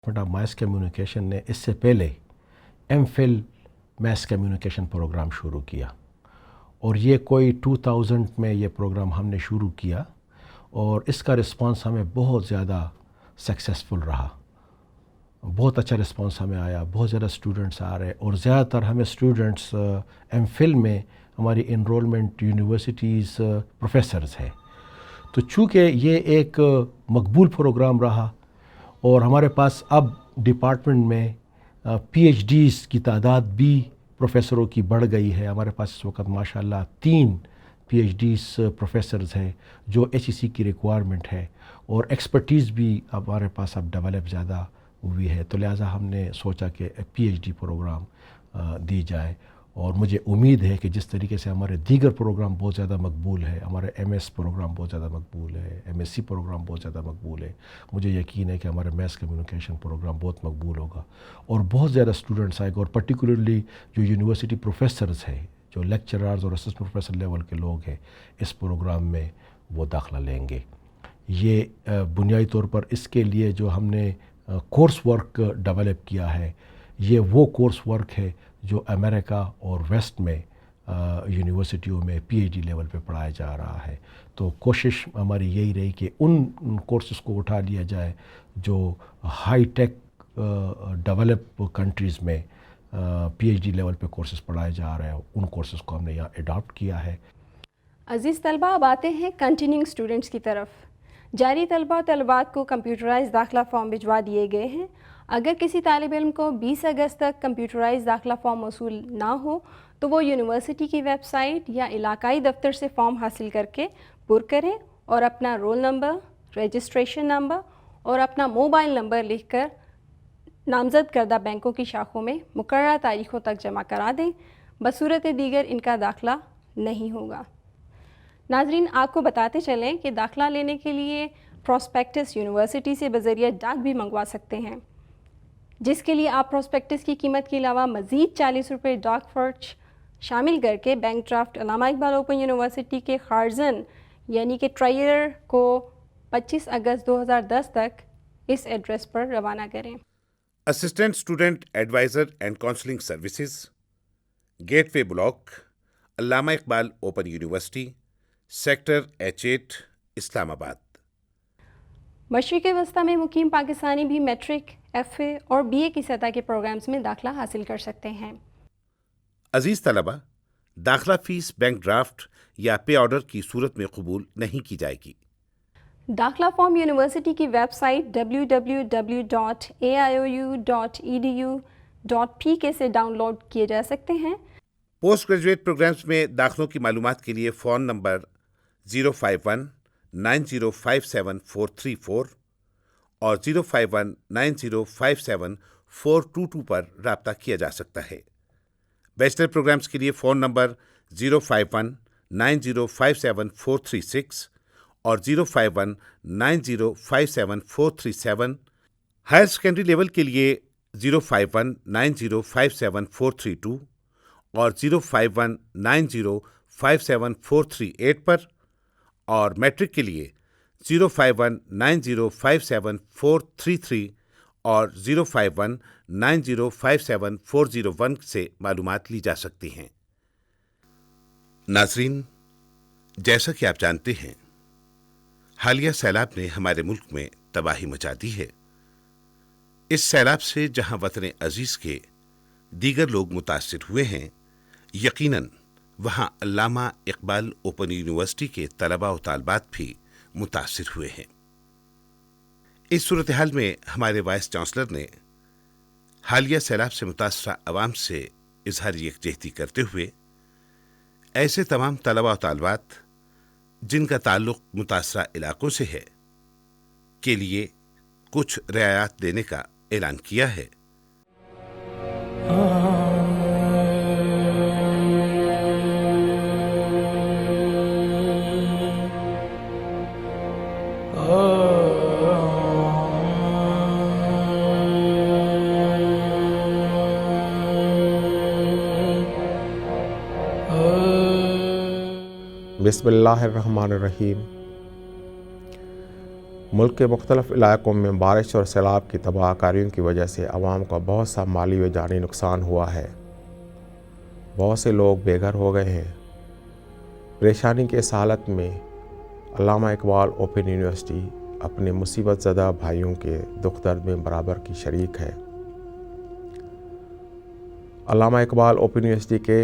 Department of mass communication نے اس سے پہلے M Phil mass communication programme شروع کیا، اور یہ کوئی 2000 میں یہ پروگرام ہم نے شروع کیا، اور اس کا رسپانس ہمیں بہت زیادہ سکسیسفل رہا، بہت اچھا رسپانس ہمیں آیا، بہت زیادہ اسٹوڈنٹس آ رہے، اور زیادہ تر ہمیں اسٹوڈنٹس ایم فل میں ہماری انرولمنٹ یونیورسٹیز پروفیسرز ہے۔ تو چونکہ یہ ایک مقبول پروگرام رہا، اور ہمارے پاس اب ڈپارٹمنٹ میں پی ایچ ڈیز کی تعداد بھی پروفیسروں کی بڑھ گئی ہے۔ ہمارے پاس اس وقت ماشاءاللہ 3 پی ایچ ڈیز پروفیسرز ہیں جو ایچ ای سی کی ریکوائرمنٹ ہے، اور ایکسپرٹیز بھی ہمارے پاس اب ڈیولپ زیادہ ہوئی ہے، تو لہٰذا ہم نے سوچا کہ پی ایچ ڈی پروگرام دی جائے۔ اور مجھے امید ہے کہ جس طریقے سے ہمارے دیگر پروگرام بہت زیادہ مقبول ہے، ہمارے ایم ایس پروگرام بہت زیادہ مقبول ہے، ایم ایس سی پروگرام بہت زیادہ مقبول ہے، مجھے یقین ہے کہ ہمارے میس کمیونیکیشن پروگرام بہت مقبول ہوگا، اور بہت زیادہ اسٹوڈنٹس آئے گا، اور پرٹیکولرلی جو یونیورسٹی پروفیسرز ہیں، جو لیکچرارز اور اسسٹنٹ پروفیسر لیول کے لوگ ہیں، اس پروگرام میں وہ داخلہ لیں گے۔ یہ بنیادی طور پر اس کے لیے جو ہم نے کورس ورک ڈیولپ کیا ہے، یہ وہ کورس ورک ہے جو امریکہ اور ویسٹ میں یونیورسٹیوں میں پی ایچ ڈی لیول پہ پڑھایا جا رہا ہے۔ تو کوشش ہماری یہی رہی کہ ان کورسز کو اٹھا لیا جائے جو ہائی ٹیک ڈیولپ کنٹریز میں پی ایچ ڈی لیول پہ کورسز پڑھائے جا رہے ہیں، ان کورسز کو ہم نے یہاں اڈاپٹ کیا ہے۔ عزیز طلبہ، اب آتے ہیں کنٹینیوئنگ اسٹوڈنٹس کی طرف۔ جاری طلبہ و طلبات کو کمپیوٹرائز داخلہ فارم بھجوا دیے گئے ہیں۔ اگر کسی طالب علم کو 20 اگست تک کمپیوٹرائز داخلہ فارم موصول نہ ہو تو وہ یونیورسٹی کی ویب سائٹ یا علاقائی دفتر سے فارم حاصل کر کے پر کریں، اور اپنا رول نمبر، رجسٹریشن نمبر اور اپنا موبائل نمبر لکھ کر نامزد کردہ بینکوں کی شاخوں میں مقررہ تاریخوں تک جمع کرا دیں، بصورت دیگر ان کا داخلہ نہیں ہوگا۔ ناظرین، آپ کو بتاتے چلیں کہ داخلہ لینے کے لیے پراسپیکٹس یونیورسٹی سے بذریعہ ڈاک بھی منگوا سکتے ہیں، جس کے لیے آپ پراسپیکٹس کی قیمت کے علاوہ مزید 40 روپے ڈاک خرچ شامل کر کے بینک ڈرافٹ علامہ اقبال اوپن یونیورسٹی کے خارزن یعنی کہ ٹرائر کو 25 اگست 2010 تک اس ایڈریس پر روانہ کریں۔ Assistant student adviser and counselling services, gateway block, Allama Iqbal open university, sector H8، Islamabad. مشرق وسطیٰ میں مقیم پاکستانی بھی میٹرک، ایف اے اور بی اے کی سطح کے پروگرامز میں داخلہ حاصل کر سکتے ہیں۔ عزیز طلبہ، داخلہ فیس بینک ڈرافٹ یا پے آرڈر کی صورت میں قبول نہیں کی جائے گی۔ داخلہ فارم یونیورسٹی کی ویب سائٹ www.aiou.edu.pk سے ڈاؤن لوڈ کیے جا سکتے ہیں۔ پوسٹ گریجویٹ پروگرامز میں داخلوں کی معلومات کے لیے فون نمبر 051-9057-434 اور 051-9057-422 پر رابطہ کیا جا سکتا ہے۔ بیچلر پروگرامز کے لیے فون نمبر 051-9057-436 اور 051-9057-437۔ ہائر سیکنڈری لیول کے لیے 051-9057-432 اور 051-9057-438 پر، اور میٹرک کے لیے 051-9057-433 اور 051-9057-401 سے معلومات لی جا سکتی ہیں۔ ناظرین، جیسا کہ آپ جانتے ہیں، حالیہ سیلاب نے ہمارے ملک میں تباہی مچا دی ہے۔ اس سیلاب سے جہاں وطن عزیز کے دیگر لوگ متاثر ہوئے ہیں، یقیناً وہاں علامہ اقبال اوپن یونیورسٹی کے طلباء و طالبات بھی متاثر ہوئے ہیں۔ اس صورتحال میں ہمارے وائس چانسلر نے حالیہ سیلاب سے متاثرہ عوام سے اظہار یکجہتی کرتے ہوئے ایسے تمام طلباء و طالبات جن کا تعلق متاثرہ علاقوں سے ہے کے لیے کچھ رعایات دینے کا اعلان کیا ہے۔ بسم اللہ الرحمن الرحیم۔ ملک کے مختلف علاقوں میں بارش اور سیلاب کی تباہ کاریوں کی وجہ سے عوام کا بہت سا مالی و جانی نقصان ہوا ہے. بہت سے لوگ بے گھر ہو گئے ہیں. پریشانی کی اس حالت میں علامہ اقبال اوپن یونیورسٹی اپنے مصیبت زدہ بھائیوں کے دکھ درد میں برابر کی شریک ہے. علامہ اقبال اوپن یونیورسٹی کے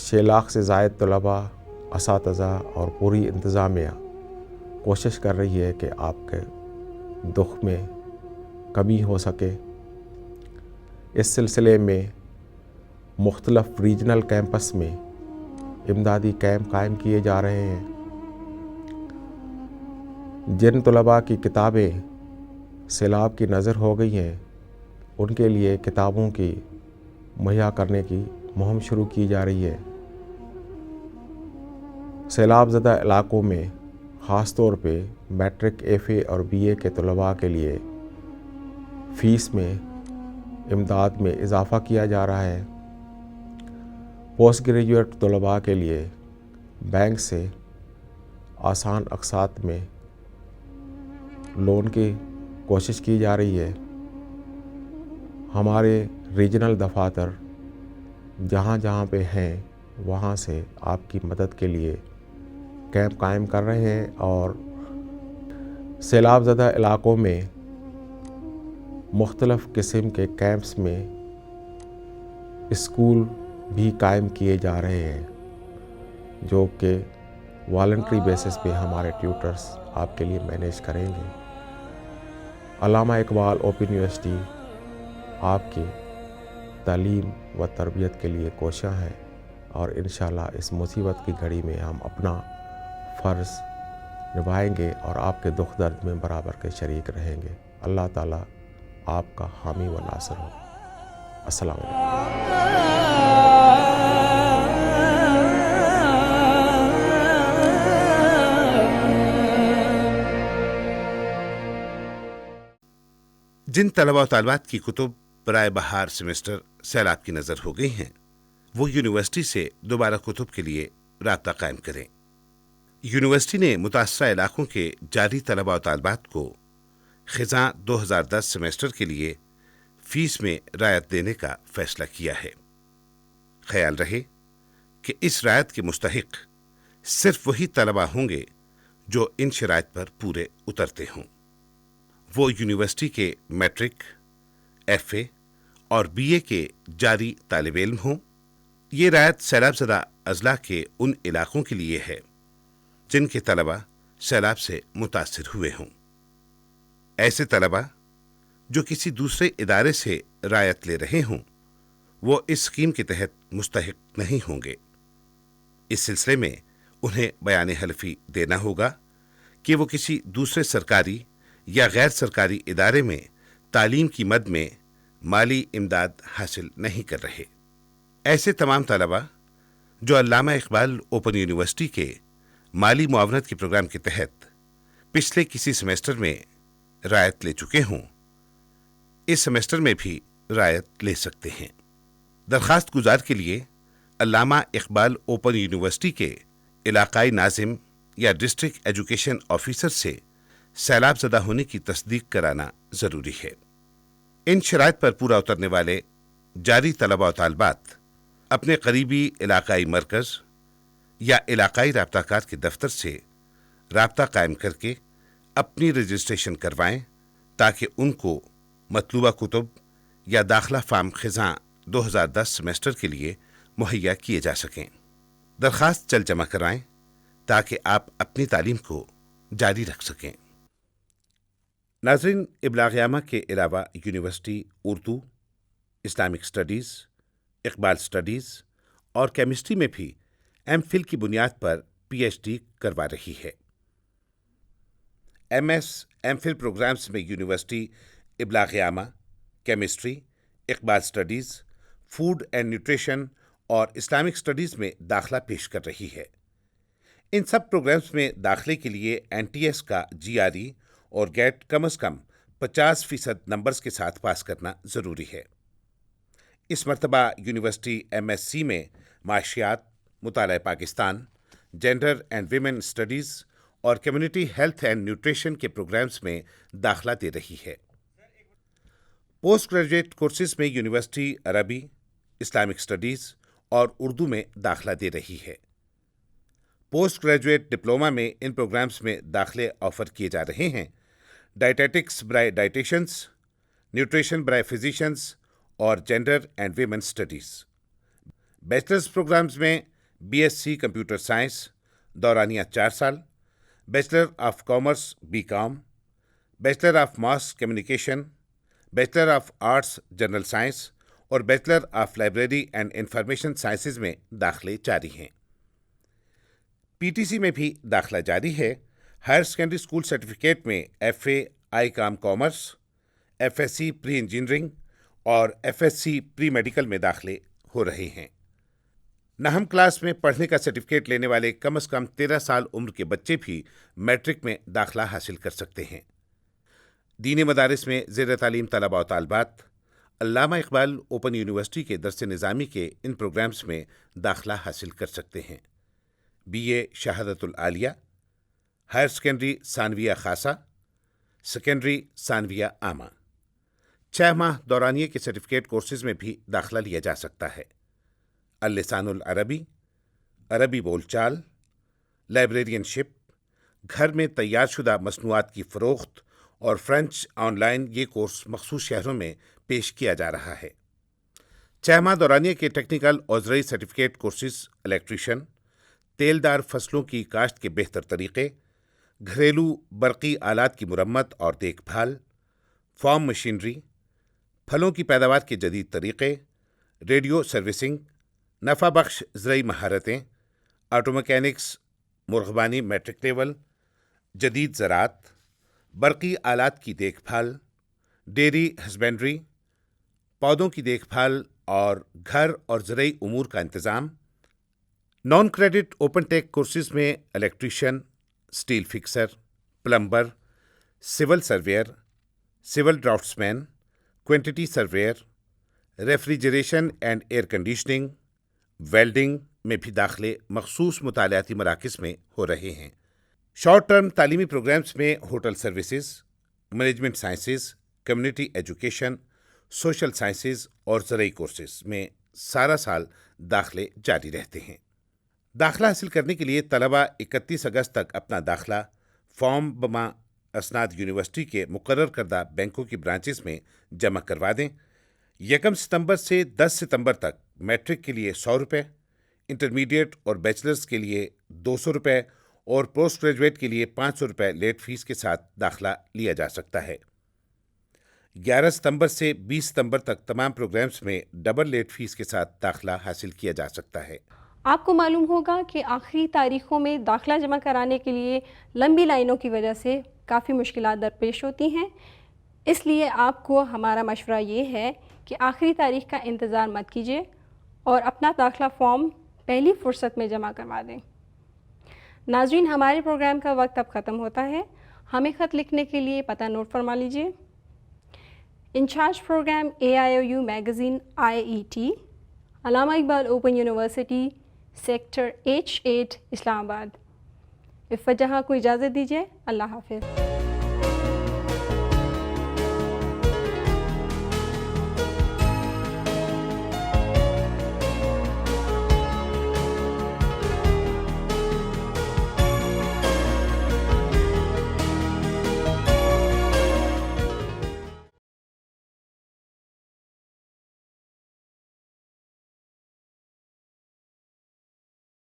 6 لاکھ سے زائد طلباء، اساتذہ اور پوری انتظامیہ کوشش کر رہی ہے کہ آپ کے دکھ میں کمی ہو سکے. اس سلسلے میں مختلف ریجنل کیمپس میں امدادی کیمپ قائم کیے جا رہے ہیں. جن طلباء کی کتابیں سیلاب کی نذر ہو گئی ہیں ان کے لیے کتابوں کی مہیا کرنے کی مہم شروع کی جا رہی ہے. سیلاب زدہ علاقوں میں خاص طور پہ میٹرک، ایف اے اور بی اے کے طلباء کے لیے فیس میں امداد میں اضافہ کیا جا رہا ہے. پوسٹ گریجویٹ طلباء کے لیے بینک سے آسان اقساط میں لون کی کوشش کی جا رہی ہے. ہمارے ریجنل دفاتر جہاں جہاں پہ ہیں وہاں سے آپ کی مدد کے لیے کیمپ قائم کر رہے ہیں اور سیلاب زدہ علاقوں میں مختلف قسم کے کیمپس میں اسکول بھی قائم کیے جا رہے ہیں جو کہ والنٹری بیسس پہ ہمارے ٹیوٹرز آپ کے لیے مینیج کریں گے. علامہ اقبال اوپن یونیورسٹی آپ کی تعلیم و تربیت کے لیے کوشاں ہے اور انشاءاللہ اس مصیبت کی گھڑی میں ہم اپنا فرض نبھائیں گے اور آپ کے دکھ درد میں برابر کے شریک رہیں گے. اللہ تعالیٰ آپ کا حامی و ناصر ہو. السلام علیکم. جن طلباء و طالبات کی کتب برائے بہار سیمسٹر سیلاب کی نظر ہو گئی ہیں وہ یونیورسٹی سے دوبارہ کتب کے لیے رابطہ قائم کریں. یونیورسٹی نے متاثرہ علاقوں کے جاری طلباء و طالبات کو خزاں 2010 سیمسٹر کے لیے فیس میں رعایت دینے کا فیصلہ کیا ہے. خیال رہے کہ اس رعایت کے مستحق صرف وہی طلباء ہوں گے جو ان شرائط پر پورے اترتے ہوں. وہ یونیورسٹی کے میٹرک، ایف اے اور بی اے کے جاری طالب علم ہوں. یہ رعایت سیلاب زدہ اضلاع کے ان علاقوں کے لیے ہے جن کے طلباء سیلاب سے متاثر ہوئے ہوں. ایسے طلباء جو کسی دوسرے ادارے سے رعایت لے رہے ہوں وہ اس اسکیم کے تحت مستحق نہیں ہوں گے. اس سلسلے میں انہیں بیان حلفی دینا ہوگا کہ وہ کسی دوسرے سرکاری یا غیر سرکاری ادارے میں تعلیم کی مد میں مالی امداد حاصل نہیں کر رہے. ایسے تمام طلباء جو علامہ اقبال اوپن یونیورسٹی کے مالی معاونت کے پروگرام کے تحت پچھلے کسی سیمسٹر میں رعایت لے چکے ہوں اس سیمسٹر میں بھی رعایت لے سکتے ہیں. درخواست گزار کے لیے علامہ اقبال اوپن یونیورسٹی کے علاقائی ناظم یا ڈسٹرکٹ ایجوکیشن آفیسر سے سیلاب زدہ ہونے کی تصدیق کرانا ضروری ہے. ان شرائط پر پورا اترنے والے جاری طلباء و طالبات اپنے قریبی علاقائی مرکز یا علاقائی رابطہ کار کے دفتر سے رابطہ قائم کر کے اپنی رجسٹریشن کروائیں تاکہ ان کو مطلوبہ کتب یا داخلہ فارم خزاں 2010 سیمسٹر کے لیے مہیا کیے جا سکیں. درخواست جلد جمع کروائیں تاکہ آپ اپنی تعلیم کو جاری رکھ سکیں. ناظرین، ابلاغ عامہ کے علاوہ university Urdu, Islamic studies, Iqbal studies اور کیمسٹری میں بھی ایم فل کی بنیاد پر پی ایچ ڈی کروا رہی ہے. M S M Phil programmes میں یونیورسٹی ابلاغ عامہ، chemistry, Iqbal studies, food and nutrition اور اسلامک اسٹڈیز میں داخلہ پیش کر رہی ہے. ان سب پروگرامز میں داخلے کے لیے این ٹی ایس کا جی آر ای اور گیٹ کم از کم 50% نمبرز کے ساتھ پاس کرنا ضروری ہے. اس مرتبہ یونیورسٹی ایم ایس سی میں معاشیات، مطالعہ Pakistan, gender and women studies اور کمیونٹی ہیلتھ اینڈ نیوٹریشن کے پروگرامز میں داخلہ دے رہی ہے۔ پوسٹ گریجویٹ کورسز میں یونیورسٹی عربی، اسلامک اسٹڈیز اور اردو میں داخلہ دے رہی ہے۔ پوسٹ گریجویٹ ڈپلومہ میں ان پروگرامز میں داخلے آفر کیے جا رہے ہیں: ڈائٹیٹکس برائے ڈائٹیشنز، نیوٹریشن برائے فزیشنز اور gender and women studies. Bachelors programmes میں B S C computer science دورانیہ 4 سال، bachelor of commerce B com, bachelor of mass communication, bachelor of arts general science اور bachelor of library and information sciences میں داخلے جاری ہیں۔ P T C میں بھی داخلہ جاری ہے۔ ہائر سیکنڈری اسکول سرٹیفکیٹ میں F A I com commerce, F S C pre engineering اور F S C pre medical میں داخلے ہو رہے ہیں۔ نہم کلاس میں پڑھنے کا سرٹیفکیٹ لینے والے کم از کم 13 سال عمر کے بچے بھی میٹرک میں داخلہ حاصل کر سکتے ہیں۔ دینی مدارس میں زیر تعلیم طلباء و طالبات علامہ اقبال اوپن یونیورسٹی کے درس نظامی کے ان پروگرامز میں داخلہ حاصل کر سکتے ہیں: بی اے شہادت العالیہ، ہائر سیکنڈری ثانویہ خاصہ، سیکنڈری ثانویہ عامہ۔ 6 ماہ دورانیے کے سرٹیفکیٹ کورسز میں بھی داخلہ لیا جا سکتا ہے: اللسان العربی، عربی بول چال، لائبریرین شپ، گھر میں تیار شدہ مصنوعات کی فروخت اور فرینچ آن لائن۔ یہ کورس مخصوص شہروں میں پیش کیا جا رہا ہے۔ 6 ماہ دورانیے کے ٹیکنیکل اور زرعی سرٹیفکیٹ کورسز الیکٹریشین، تیلدار فصلوں کی کاشت کے بہتر طریقے، گھریلو برقی آلات کی مرمت اور دیکھ بھال، فارم مشینری، پھلوں کی پیداوار کے جدید طریقے، ریڈیو سروسنگ، نفع بخش زرعی مہارتیں، آٹو میکینکس، مرغبانی میٹرک لیول، جدید زراعت، برقی آلات کی دیکھ بھال، ڈیری ہسبینڈری، پودوں کی دیکھ بھال اور گھر اور زرعی امور کا انتظام۔ Non credit open tech courses میں electrician, steel fixer, plumber, civil surveyor, civil draughtsman, quantity surveyor, refrigeration and air conditioning, welding میں بھی داخلے مخصوص مطالعاتی مراکز میں ہو رہے ہیں۔ شارٹ ٹرم تعلیمی پروگرامز میں hotel services, management sciences, community education, social sciences اور زرعی کورسز میں سارا سال داخلے جاری رہتے ہیں۔ داخلہ حاصل کرنے کے لیے طلباء 31 اگست تک اپنا داخلہ فارم بما اسناد یونیورسٹی کے مقرر کردہ بینکوں کی برانچز میں جمع کروا دیں۔ 1 ستمبر سے 10 ستمبر تک میٹرک کے لیے 100 روپے، انٹرمیڈیٹ اور بیچلرز کے لیے 200 روپے اور پوسٹ گریجویٹ کے لیے 500 روپے لیٹ فیس کے ساتھ داخلہ لیا جا سکتا ہے۔ 11 ستمبر سے 20 ستمبر تک تمام پروگرامز میں ڈبل لیٹ فیس کے ساتھ داخلہ حاصل کیا جا سکتا ہے۔ آپ کو معلوم ہوگا کہ آخری تاریخوں میں داخلہ جمع کرانے کے لیے لمبی لائنوں کی وجہ سے کافی مشکلات درپیش ہوتی ہیں، اس لیے آپ کو ہمارا مشورہ یہ ہے کہ آخری تاریخ کا انتظار مت کیجیے اور اپنا داخلہ فارم پہلی فرصت میں جمع کروا دیں۔ ناظرین، ہمارے پروگرام کا وقت اب ختم ہوتا ہے۔ ہمیں خط لکھنے کے لیے پتہ نوٹ فرما لیجیے۔ Incharge programme AIOU magazine IET، Allama Iqbal open university, sector H8 Islamabad. اس وجہ کو اجازت دیجیے۔ اللہ حافظ۔